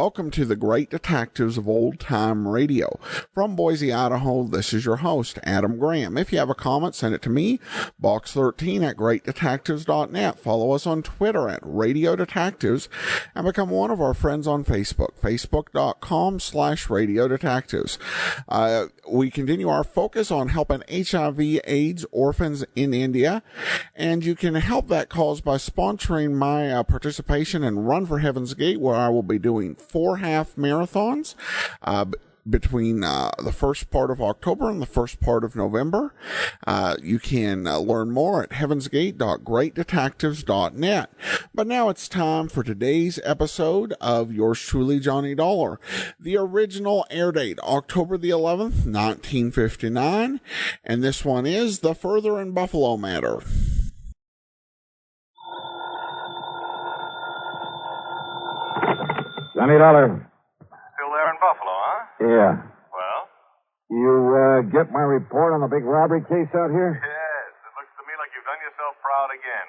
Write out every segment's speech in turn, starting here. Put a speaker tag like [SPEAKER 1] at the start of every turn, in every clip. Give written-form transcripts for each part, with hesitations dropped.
[SPEAKER 1] welcome to the Great Detectives of Old Time Radio. From Boise, Idaho, this is your host, Adam Graham. If you have a comment, send it to me, box13 at greatdetectives.net. Follow us on Twitter at Radio Detectives, and become one of our friends on Facebook, facebook.com/Radio Detectives. We continue our focus on helping HIV/AIDS orphans in India, and you can help that cause by sponsoring my participation in Run for Heaven's Gate, where I will be doing 4 half marathons between the first part of October and the first part of November. You can learn more at heavensgate.greatdetectives.net. But now it's time for today's episode of yours truly, Johnny Dollar. The original air date, October the 11th, 1959. And this one is The Further in Buffalo Matter.
[SPEAKER 2] Johnny Dollar.
[SPEAKER 3] Still there in Buffalo, huh?
[SPEAKER 2] Yeah.
[SPEAKER 3] Well?
[SPEAKER 2] You get my report on the big robbery case out here?
[SPEAKER 3] Yes. It looks to me like you've done yourself proud again.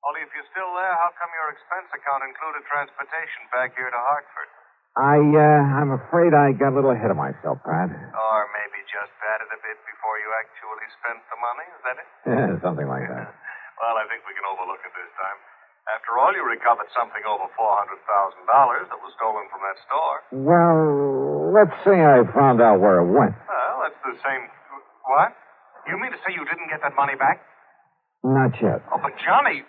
[SPEAKER 3] Only if you're still there, how come your expense account included transportation back here to Hartford?
[SPEAKER 2] I'm afraid I got a little ahead of myself, Pat.
[SPEAKER 3] Or maybe just batted a bit before you actually spent the money? Is that it?
[SPEAKER 2] Yeah, something like that.
[SPEAKER 3] Well, I think we can overlook it this time. After all, you recovered something over $400,000 that was stolen from that store.
[SPEAKER 2] Well, let's say I found out where it went.
[SPEAKER 3] Well, that's the same... What? You mean to say you didn't get that money back?
[SPEAKER 2] Not yet.
[SPEAKER 3] Oh, but Johnny...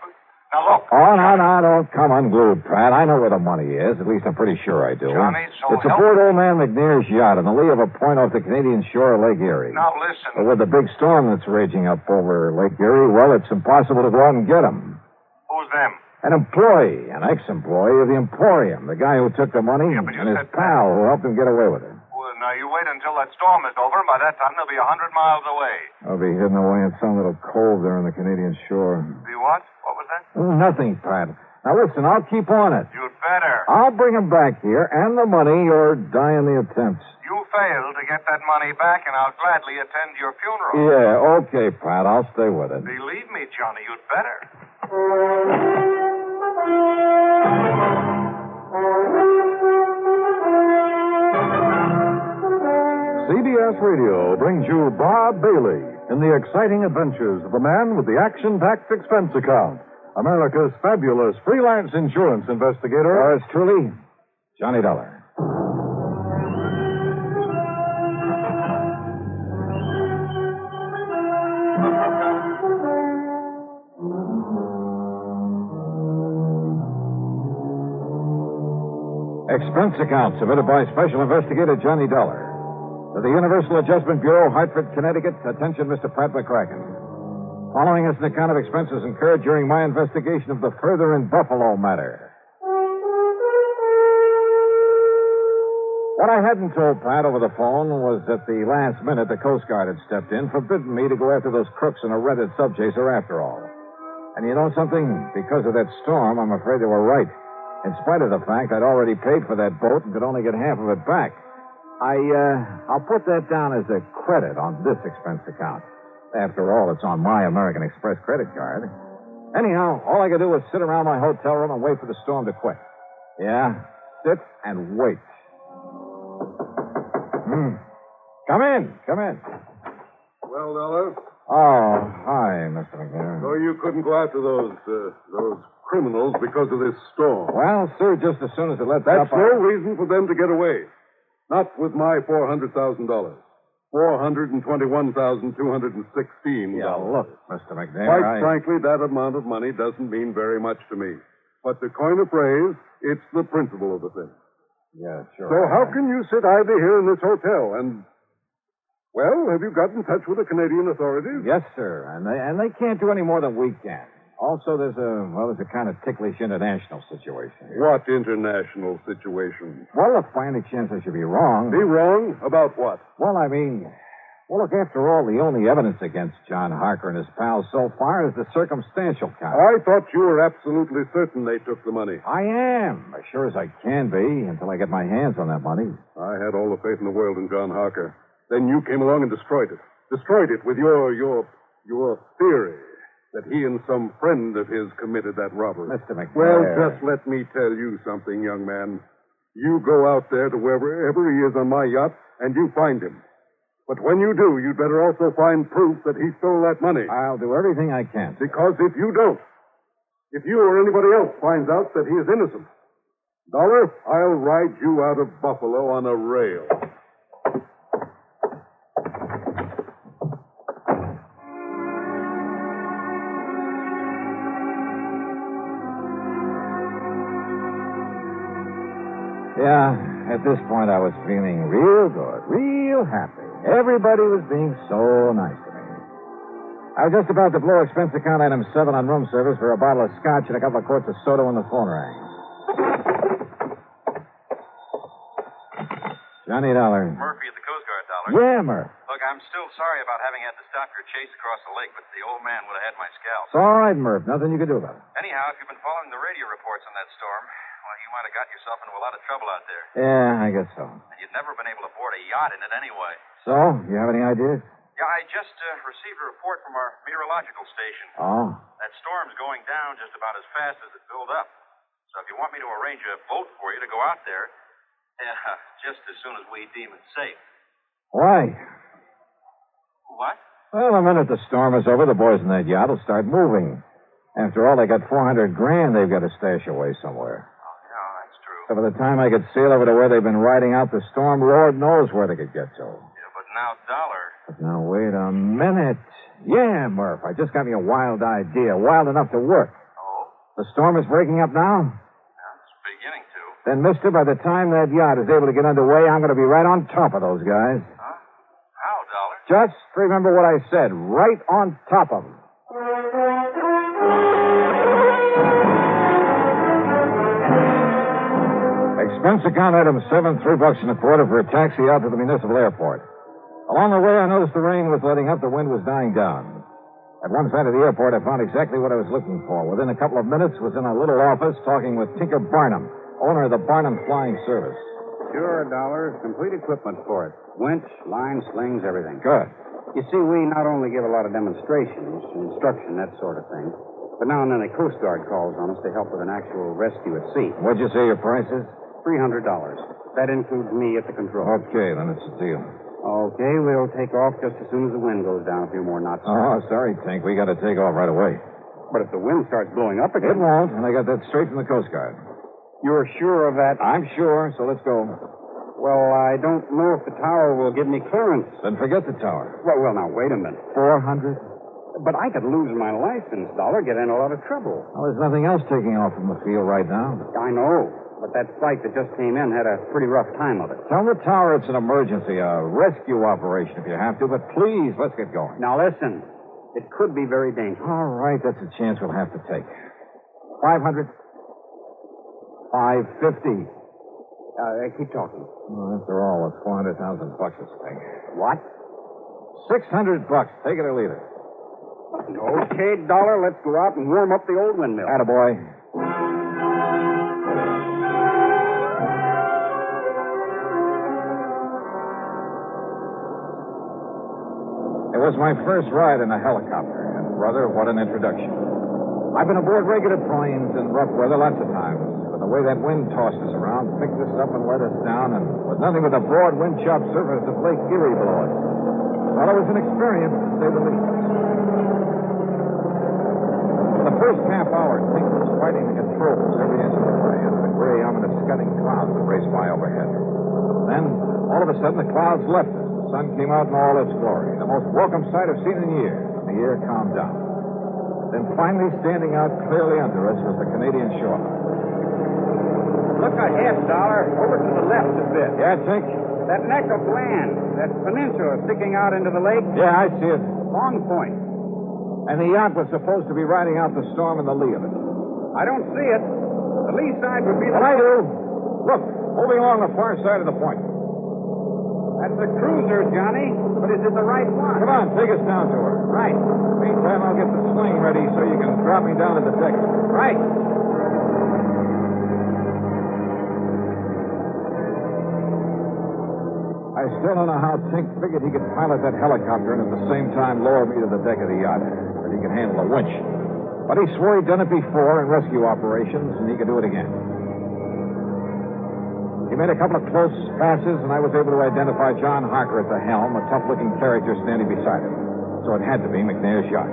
[SPEAKER 3] Now, look...
[SPEAKER 2] Oh, no, don't come unglued, Pat. I know where the money is. At least I'm pretty sure I do.
[SPEAKER 3] Johnny, so
[SPEAKER 2] it's aboard old man McNair's yacht on the lee of a point off the Canadian shore of Lake Erie.
[SPEAKER 3] Now, listen...
[SPEAKER 2] With the big storm that's raging up over Lake Erie, well, it's impossible to go out and get him.
[SPEAKER 3] Who's them?
[SPEAKER 2] An employee, an ex-employee of the Emporium, the guy who took the money,
[SPEAKER 3] Yeah, but you
[SPEAKER 2] and his
[SPEAKER 3] said
[SPEAKER 2] pal who helped him get away with it.
[SPEAKER 3] Well, now, you wait until that storm is over, and by that time they'll be 100 miles away.
[SPEAKER 2] I'll be hidden away in some little cove there on the Canadian shore.
[SPEAKER 3] The what? What was that?
[SPEAKER 2] Nothing, Pat. Now, listen, I'll keep on it.
[SPEAKER 3] You'd better.
[SPEAKER 2] I'll bring him back here, and the money, or die in the attempts.
[SPEAKER 3] You fail to get that money back, and I'll gladly attend your funeral.
[SPEAKER 2] Yeah, okay, Pat. I'll stay with it.
[SPEAKER 3] Believe me, Johnny, you'd better.
[SPEAKER 4] CBS Radio brings you Bob Bailey in the exciting adventures of a man with the action-packed expense account, America's fabulous freelance insurance investigator.
[SPEAKER 2] Yours truly, Johnny Dollar. Expense account submitted by Special Investigator Johnny Dollar. To the Universal Adjustment Bureau, Hartford, Connecticut. Attention, Mr. Pratt McCracken. Following is an account of expenses incurred during my investigation of the Further in Buffalo matter. What I hadn't told Pratt over the phone was that the last minute the Coast Guard had stepped in, forbidding me to go after those crooks in a rented subchaser after all. And you know something? Because of that storm, I'm afraid they were right. In spite of the fact I'd already paid for that boat and could only get half of it back. I'll put that down as a credit on this expense account. After all, it's on my American Express credit card. Anyhow, all I could do was sit around my hotel room and wait for the storm to quit. Yeah, sit and wait. Come in.
[SPEAKER 5] Well, Dollar?
[SPEAKER 2] Oh, hi, Mr. McNair.
[SPEAKER 5] So you couldn't go after those criminals because of this storm.
[SPEAKER 2] Well, sir, just as soon as it lets
[SPEAKER 5] That's
[SPEAKER 2] up...
[SPEAKER 5] no reason for them to get away. Not with my $400,000. $421,216.
[SPEAKER 2] Yeah, look, Mr. McNair,
[SPEAKER 5] Quite frankly, that amount of money doesn't mean very much to me. But to coin a phrase, it's the principle of the thing.
[SPEAKER 2] Yeah, sure.
[SPEAKER 5] So how can you sit idly here in this hotel and... Well, have you got in touch with the Canadian authorities?
[SPEAKER 2] Yes, sir. And they can't do any more than we can. Also, there's a kind of ticklish international situation here.
[SPEAKER 5] What international situation?
[SPEAKER 2] Well, if by any chance I should be wrong...
[SPEAKER 5] Be wrong? About what?
[SPEAKER 2] Well, look, after all, the only evidence against John Harker and his pals so far is the circumstantial kind.
[SPEAKER 5] I thought you were absolutely certain they took the money.
[SPEAKER 2] I am, as sure as I can be, until I get my hands on that money.
[SPEAKER 5] I had all the faith in the world in John Harker. Then you came along and destroyed it. Destroyed it with your theory that he and some friend of his committed that robbery.
[SPEAKER 2] Mr. McNair.
[SPEAKER 5] Well, just let me tell you something, young man. You go out there to wherever he is on my yacht, and you find him. But when you do, you'd better also find proof that he stole that money.
[SPEAKER 2] I'll do everything I can.
[SPEAKER 5] Because if you don't, if you or anybody else finds out that he is innocent, Dollar, I'll ride you out of Buffalo on a rail.
[SPEAKER 2] Yeah, at this point I was feeling real good, real happy. Everybody was being so nice to me. I was just about to blow expense account item 7 on room service for a bottle of scotch and a couple of quarts of soda when the phone rang. Johnny Dollar.
[SPEAKER 3] Murphy at the Coast Guard, Dollar.
[SPEAKER 2] Yeah, Murph.
[SPEAKER 3] Look, I'm still sorry about having had to stop your chase across the lake, but the old man would have had my scalp.
[SPEAKER 2] It's all right, Murph. Nothing you can do about it.
[SPEAKER 3] Anyhow, if you've been following the radio reports on that storm, well, you might have got yourself into a lot of trouble out there.
[SPEAKER 2] Yeah, I guess so.
[SPEAKER 3] And you'd never been able to board a yacht in it anyway.
[SPEAKER 2] So, you have any ideas?
[SPEAKER 3] Yeah, I just received a report from our meteorological station.
[SPEAKER 2] Oh.
[SPEAKER 3] That storm's going down just about as fast as it built up. So if you want me to arrange a boat for you to go out there, just as soon as we deem it safe.
[SPEAKER 2] Why?
[SPEAKER 3] What?
[SPEAKER 2] Well, the minute the storm is over, the boys in that yacht will start moving. After all, they got $400,000 they've got to stash away somewhere.
[SPEAKER 3] Oh, yeah, that's true.
[SPEAKER 2] So by the time I could sail over to where they've been riding out the storm, Lord knows where they could get to.
[SPEAKER 3] Yeah, but now, Dollar.
[SPEAKER 2] But now, wait a minute. Yeah, Murph, I just got me a wild idea, wild enough to work.
[SPEAKER 3] Oh?
[SPEAKER 2] The storm is breaking up now?
[SPEAKER 3] Yeah, it's beginning to.
[SPEAKER 2] Then, mister, by the time that yacht is able to get underway, I'm going to be right on top of those guys.
[SPEAKER 3] Huh? How, Dollar?
[SPEAKER 2] Just remember what I said, right on top of them. Expense account item 7, $3.25 for a taxi out to the municipal airport. Along the way, I noticed the rain was letting up, the wind was dying down. At one side of the airport, I found exactly what I was looking for. Within a couple of minutes, was in a little office talking with Tinker Barnum, owner of the Barnum Flying Service.
[SPEAKER 6] Sure, Dollar. Complete equipment for it. Winch, line, slings, everything.
[SPEAKER 2] Good.
[SPEAKER 6] You see, we not only give a lot of demonstrations, instruction, that sort of thing, but now and then the Coast Guard calls on us to help with an actual rescue at sea.
[SPEAKER 2] What'd you say your price is?
[SPEAKER 6] $300. That includes me at the controls.
[SPEAKER 2] Okay, then it's a deal.
[SPEAKER 6] Okay, we'll take off just as soon as the wind goes down a few more knots.
[SPEAKER 2] Oh, sorry, Tink. We got to take off right away.
[SPEAKER 6] But if the wind starts blowing up
[SPEAKER 2] It
[SPEAKER 6] again...
[SPEAKER 2] won't, and I got that straight from the Coast Guard.
[SPEAKER 6] You're sure of that?
[SPEAKER 2] I'm sure, so let's go.
[SPEAKER 6] Well, I don't know if the tower will give me clearance.
[SPEAKER 2] Then forget the tower.
[SPEAKER 6] Well, now, wait a minute.
[SPEAKER 2] 400?
[SPEAKER 6] But I could lose my license, Dollar, get in a lot of trouble.
[SPEAKER 2] Well, there's nothing else taking off from the field right now.
[SPEAKER 6] I know. But that flight that just came in had a pretty rough time of it.
[SPEAKER 2] Tell the tower it's an emergency, a rescue operation if you have to, but please, let's get going.
[SPEAKER 6] Now, listen. It could be very dangerous.
[SPEAKER 2] All right, that's a chance we'll have to take. 500? 550?
[SPEAKER 6] Keep talking.
[SPEAKER 2] Well, after all, it's $400,000 this thing.
[SPEAKER 6] What?
[SPEAKER 2] $600. Take it or leave it.
[SPEAKER 6] Okay, Dollar, let's go out and warm up the old windmill.
[SPEAKER 2] Attaboy. It was my first ride in a helicopter, and, brother, what an introduction. I've been aboard regular planes in rough weather lots of times, but the way that wind tossed us around, picked us up and let us down, and with nothing but the broad wind-chopped surface of Lake Erie below us. Well, it was an experience, to say the least. For the first half hour, Tink was fighting the controls every inch of the way under the gray, ominous scudding clouds that raced by overhead. Then, all of a sudden, the clouds left us. The sun came out in all its glory, the most welcome sight I've seen in years, and the air calmed down. Then finally standing out clearly under us was the Canadian shore.
[SPEAKER 6] Look ahead, Dollar. Over to the left a bit.
[SPEAKER 2] Yeah, Tink?
[SPEAKER 6] That neck of land, that peninsula sticking out into the lake.
[SPEAKER 2] Yeah, I see it.
[SPEAKER 6] Long Point.
[SPEAKER 2] And the yacht was supposed to be riding out the storm in the lee of it.
[SPEAKER 6] I don't see it. The lee side would be the...
[SPEAKER 2] But I do. Look, moving along the far side of the point.
[SPEAKER 6] That's a cruiser, Johnny. But is it the right one?
[SPEAKER 2] Come on, take us down to her.
[SPEAKER 6] Right.
[SPEAKER 2] Meantime, I'll get the sling ready so you can drop me down at the deck.
[SPEAKER 6] Right.
[SPEAKER 2] I still don't know how Tink figured he could pilot that helicopter and at the same time lower me to the deck of the yacht. That he could handle a winch. But he swore he'd done it before in rescue operations, and he could do it again. He made a couple of close passes, and I was able to identify John Harker at the helm, a tough-looking character standing beside him. So it had to be McNair's yacht.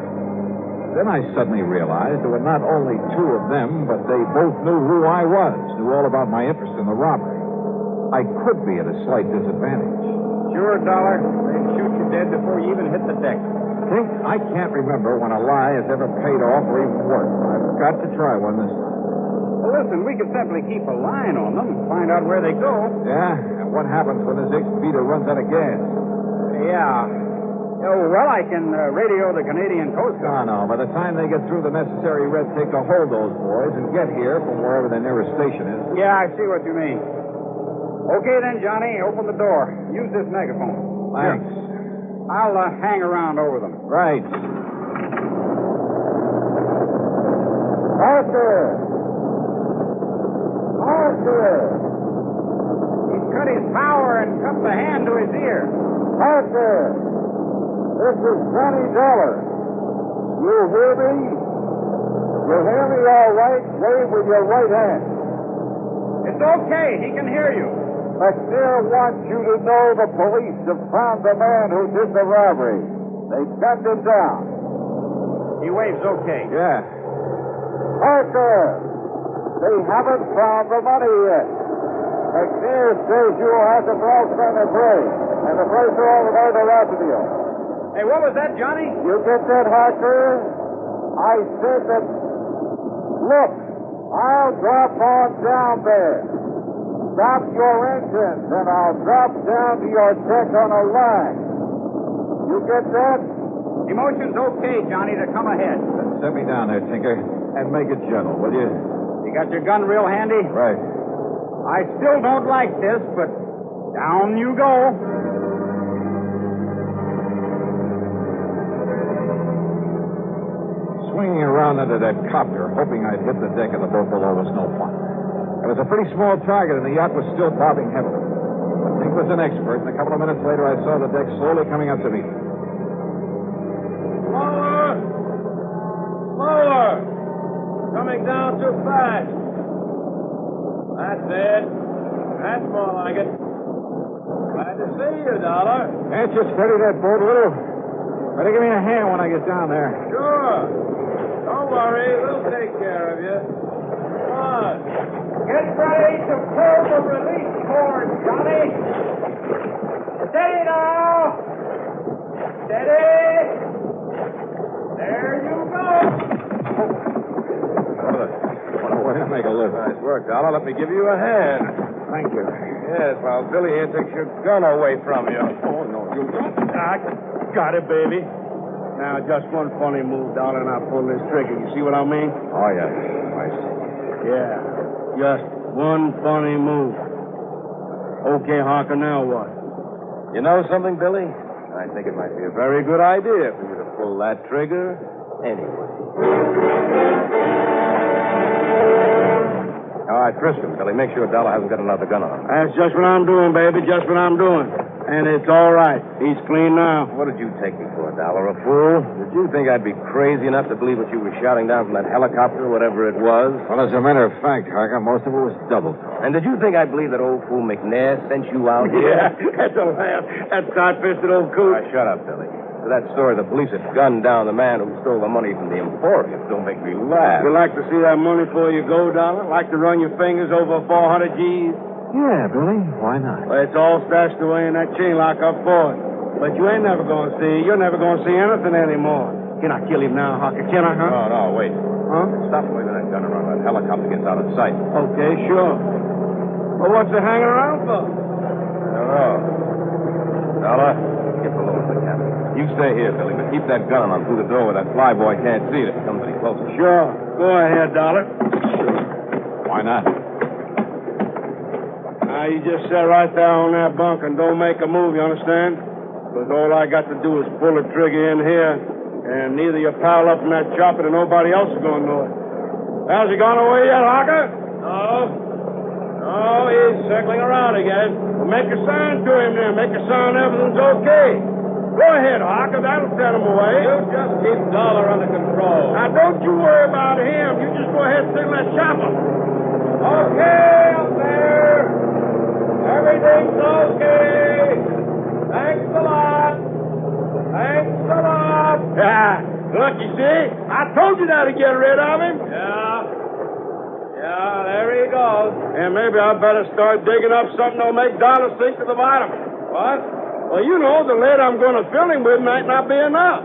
[SPEAKER 2] Then I suddenly realized there were not only two of them, but they both knew who I was, knew all about my interest in the robbery. I could be at a slight disadvantage.
[SPEAKER 6] Sure, Dollar. They'd shoot you dead before you even hit the deck.
[SPEAKER 2] Think I can't remember when a lie has ever paid off or even worked. I've got to try one this time.
[SPEAKER 6] Well, listen, we could simply keep a line on them, find out where they go.
[SPEAKER 2] Yeah? And what happens when this X-beater runs out of gas?
[SPEAKER 6] Yeah. Oh, well, I can radio the Canadian Coast Guard.
[SPEAKER 2] No. By the time they get through the necessary red tape to hold those boys and get here from wherever their nearest station is.
[SPEAKER 6] Yeah, I see what you mean. Okay, then, Johnny, open the door. Use this megaphone.
[SPEAKER 2] Thanks.
[SPEAKER 6] Here. I'll hang around over them.
[SPEAKER 2] Right.
[SPEAKER 4] Arthur! Arthur!
[SPEAKER 6] He's cut his power and cupped the hand to his ear.
[SPEAKER 4] Arthur! This is Johnny Dollar. You hear me? You hear me all right? Wave with your right hand.
[SPEAKER 6] It's okay. He can hear you.
[SPEAKER 4] McNair wants you to know the police have found the man who did the robbery. They tracked him down.
[SPEAKER 6] He waves okay.
[SPEAKER 2] Yeah.
[SPEAKER 4] Arthur! They haven't found the money yet. McNair says you will have to cross on the bridge, and the place all the way to Rotterdam.
[SPEAKER 6] Hey, what was that, Johnny?
[SPEAKER 4] You get that, Harker? I said that... Look, I'll drop on down there. Stop your engines, and I'll drop down to your deck on a line. You get that?
[SPEAKER 6] Emotion's okay, Johnny, to come ahead.
[SPEAKER 2] Then set me down there, Tinker, and make it gentle, will you?
[SPEAKER 6] You got your gun real handy?
[SPEAKER 2] Right.
[SPEAKER 6] I still don't like this, but down you go.
[SPEAKER 2] Swinging around under that copter, hoping I'd hit the deck of the boat below was no fun. It was a pretty small target, and the yacht was still bobbing heavily. But Tink was an expert, and a couple of minutes later I saw the deck slowly coming up to me.
[SPEAKER 7] Slower! Slower! Coming down too fast. That's it. That's more like it. Glad to see you, Dollar.
[SPEAKER 2] Can't you steady that boat a little? Better give me a hand when I get down there.
[SPEAKER 7] Sure. Don't worry. We'll take care of you. Come on.
[SPEAKER 6] Get ready to pull the release cord, Johnny. Steady now. Steady. There you go.
[SPEAKER 2] What a way to make a living.
[SPEAKER 5] Nice work, Dollar. Let me give you a hand.
[SPEAKER 2] Thank you.
[SPEAKER 5] Yes, while Billy here takes your gun away from you.
[SPEAKER 7] Oh, no, you don't. I got it, baby. Now, just one funny move, Dollar, and I'll pull this trigger. You see what I mean?
[SPEAKER 2] Oh, yeah. I see.
[SPEAKER 7] Yeah. Just one funny move. Okay, Harker, now what?
[SPEAKER 5] You know something, Billy? I think it might be a very good idea for you to pull that trigger anyway. All right, frisk him, Billy. Make sure Dollar hasn't got another gun on him.
[SPEAKER 7] That's just what I'm doing, baby. Just what I'm doing. And it's all right. He's clean now.
[SPEAKER 5] What did you take me for, Dollar? A fool? Did you think I'd be crazy enough to believe what you were shouting down from that helicopter, whatever it was?
[SPEAKER 2] Well, as a matter of fact, Harker, most of it was double talk.
[SPEAKER 5] And did you think I'd believe that old fool McNair sent you out here?
[SPEAKER 7] Yeah, that's a laugh. That tight-fisted old
[SPEAKER 5] All
[SPEAKER 7] coot.
[SPEAKER 5] right, shut up, Billy. To that story, the police had gunned down the man who stole the money from the Emporium. Don't make me laugh.
[SPEAKER 7] You like to see that money before you go, Dollar? Like to run your fingers over 400 G's?
[SPEAKER 2] Yeah, Billy. Why not?
[SPEAKER 7] Well, it's all stashed away in that chain lock up for it. But you ain't never going to see. You're never going to see anything anymore. Can I kill him now, Harker? Can I, huh?
[SPEAKER 5] No, wait.
[SPEAKER 7] Huh?
[SPEAKER 5] Stop waving that gun around. That helicopter gets out of sight.
[SPEAKER 7] Okay, sure. Well, what's it hanging around for?
[SPEAKER 5] I don't know. Dollar, get below in the cabin. You stay here, Billy, but keep that gun on through the door where that flyboy can't see it if he comes any closer.
[SPEAKER 7] Sure. Go ahead, Dollar.
[SPEAKER 2] Why not?
[SPEAKER 7] Now, you just sit right there on that bunk and don't make a move, you understand? Because all I got to do is pull the trigger in here, and neither your pal up in that chopper nor nobody else is going to know it. Has he gone away yet, Harker? No, he's circling around again. Well, make a sign to him then. Make a sign everything's okay. Go ahead, Harker. That'll set him away. You just keep Dollar under control. Now, don't you worry about him. You just go ahead and signal that chopper. Okay, up there. Everything's okay. Thanks a lot. Thanks a lot. Yeah. Look, you see? I told you not to get rid of him. Yeah, there he goes. And maybe I better start digging up something that'll make Dollar sink to the bottom. What? Well, you know, the lead I'm going to fill him with might not be enough.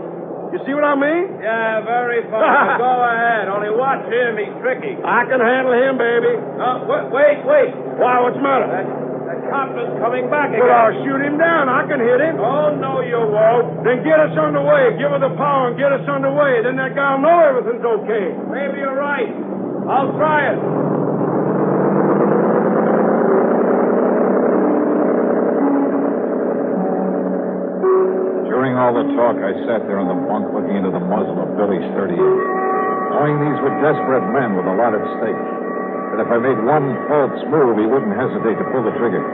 [SPEAKER 7] You see what I mean? Yeah, very funny. Go ahead. Only watch him. He's tricky. I can handle him, baby. Wait. Why, what's the matter? That copter's coming back again. Well, I'll shoot him down. I can hit him. Oh, no, you won't. Then get us underway. Give her the power and get us underway. Then that guy'll know everything's okay. Maybe you're right. I'll try it.
[SPEAKER 2] During all the talk, I sat there on the bunk looking into the muzzle of Billy's .38, knowing these were desperate men with a lot at stake. That if I made one false move, he wouldn't hesitate to pull the trigger.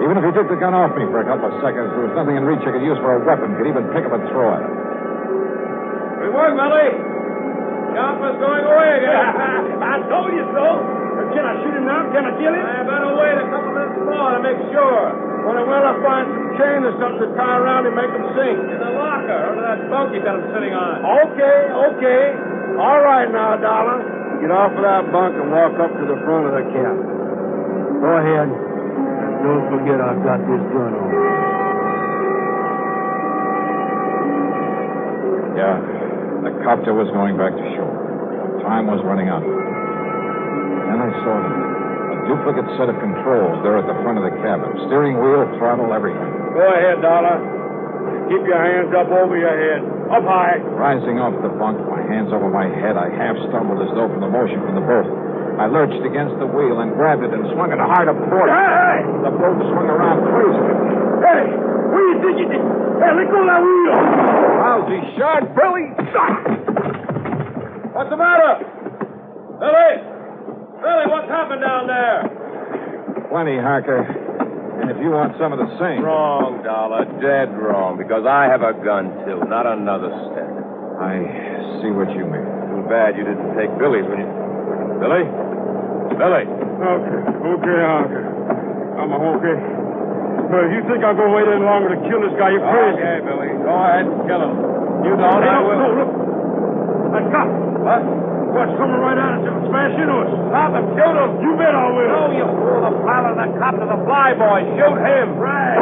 [SPEAKER 2] Even if he took the gun off me for a couple of seconds, there was nothing in reach I could use for a weapon, could even pick up and throw at him.
[SPEAKER 7] Good work, Billy. Chopper's going away again. I told you so. Can I shoot him now? Can I kill him? I better wait a couple minutes more to make sure. Well, I'll find some chain or something to tie around him and make him sink. In the locker, under that bunk you got him sitting on. Okay. All right now, Dollar. Get off of that bunk and walk up to the front of the cabin. Go ahead. And don't forget I've got this gun on.
[SPEAKER 2] Yeah, the copter was going back to shore. Time was running out. Then I saw them. A duplicate set of controls there at the front of the cabin. Steering wheel, throttle, everything.
[SPEAKER 7] Go ahead, Dollar. Keep your hands up over your head. Up high.
[SPEAKER 2] Rising off the bunk, my hands over my head, I half stumbled as though from the motion from the boat. I lurched against the wheel and grabbed it and swung it hard aport.
[SPEAKER 7] Hey!
[SPEAKER 2] The boat swung around crazily.
[SPEAKER 7] Hey! What do you think you did? Hey, let go of that wheel!
[SPEAKER 2] Lousy shot, Billy!
[SPEAKER 7] What's the matter? Billy! Billy, what's happened down there?
[SPEAKER 2] Plenty, Harker. And if you want some of the same...
[SPEAKER 8] Wrong, Dollar. Dead wrong. Because I have a gun, too. Not another stick.
[SPEAKER 2] I see what you mean.
[SPEAKER 8] Too bad you didn't take Billy's when you... Billy? Billy?
[SPEAKER 7] Okay, Harker. I'm okay. But if you think I'm going to wait any longer to kill this guy, you're crazy.
[SPEAKER 8] Okay, Billy. Go ahead and kill him. You don't, I will.
[SPEAKER 7] No, look. That cop.
[SPEAKER 8] What?
[SPEAKER 7] What's coming right at us? It'll smash into us.
[SPEAKER 8] Stop him. Shoot him.
[SPEAKER 7] You bet I will.
[SPEAKER 8] No, you fool. The pilot of the cop to the fly boy. Shoot him.
[SPEAKER 7] Right.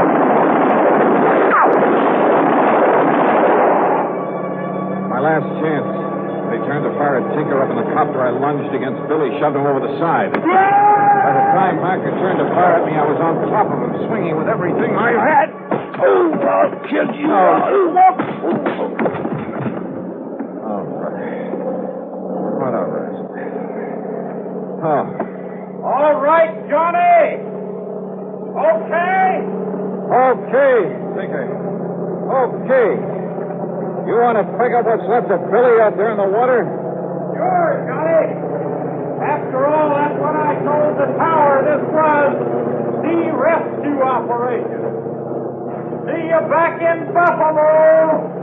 [SPEAKER 2] My last chance. They turned to fire at Tinker up in the copter. I lunged against Billy, shoved him over the side. By the time Marker turned to fire at me, I was on top of him, swinging with everything I had.
[SPEAKER 7] Oh, I'll kill you.
[SPEAKER 2] All right. What a rest. Oh.
[SPEAKER 7] All right, Johnny. Okay.
[SPEAKER 2] Okay, Tinker. Okay. You want to pick up what's left of Billy out there in the water?
[SPEAKER 7] Sure, Johnny. After all, that's what I told the tower. This was the rescue operation. See you back in Buffalo.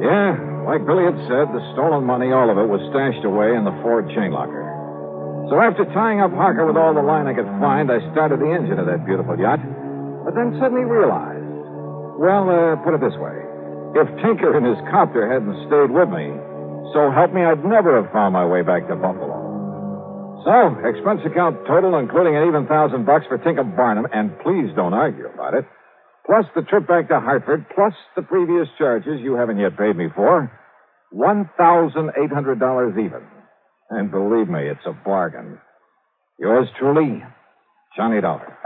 [SPEAKER 2] Yeah, like Billy had said, the stolen money, all of it, was stashed away in the Ford chain locker. So after tying up Harker with all the line I could find, I started the engine of that beautiful yacht. But then suddenly realized, put it this way. If Tinker and his copter hadn't stayed with me, so help me, I'd never have found my way back to Buffalo. So, expense account total, including an even $1,000 for Tinker Barnum, and please don't argue about it, plus the trip back to Hartford, plus the previous charges you haven't yet paid me for, $1,800 even. And believe me, it's a bargain. Yours truly, Johnny Dollar.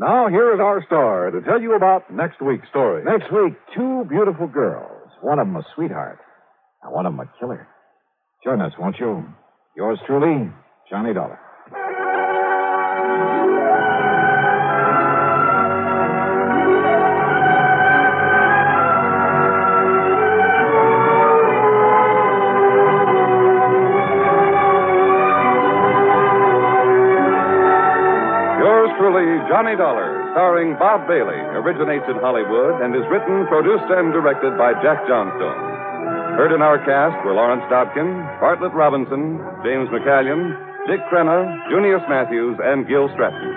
[SPEAKER 5] Now, here is our star to tell you about next week's story.
[SPEAKER 2] Next week, two beautiful girls. One of them a sweetheart, and one of them a killer. Join us, won't you? Yours truly, Johnny Dollar.
[SPEAKER 9] Truly, Johnny Dollar, starring Bob Bailey, originates in Hollywood and is written, produced, and directed by Jack Johnstone. Heard in our cast were Lawrence Dobkin, Bartlett Robinson, James McCallion, Dick Crenna, Junius Matthews, and Gil Stratton.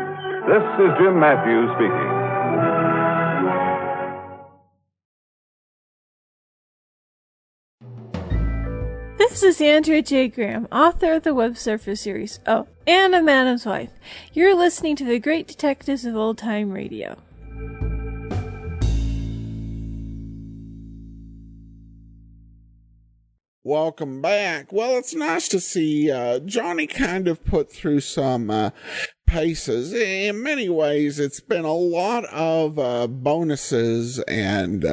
[SPEAKER 9] This is Jim Matthews speaking.
[SPEAKER 10] This is Andrea J. Graham, author of the Web Surfer series. Oh, and a Madam's Wife. You're listening to the Great Detectives of Old Time Radio.
[SPEAKER 1] Welcome back. Well, it's nice to see Johnny kind of put through some paces. In many ways, it's been a lot of bonuses and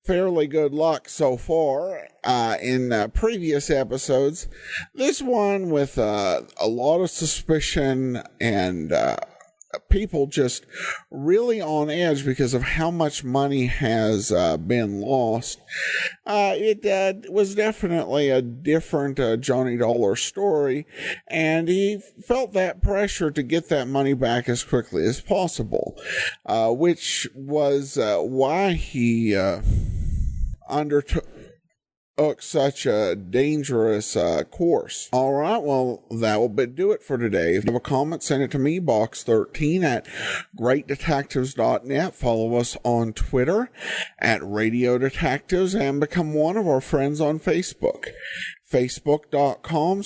[SPEAKER 1] fairly good luck so far in previous episodes. This one with a lot of suspicion and people just really on edge because of how much money has been lost. It was definitely a different Johnny Dollar story, and he felt that pressure to get that money back as quickly as possible, which was why he undertook such a dangerous course. All right, well, that will do it for today. If you have a comment, send it to me, box13 at greatdetectives.net. Follow us on Twitter at Radio Detectives and become one of our friends on Facebook. Facebook.com/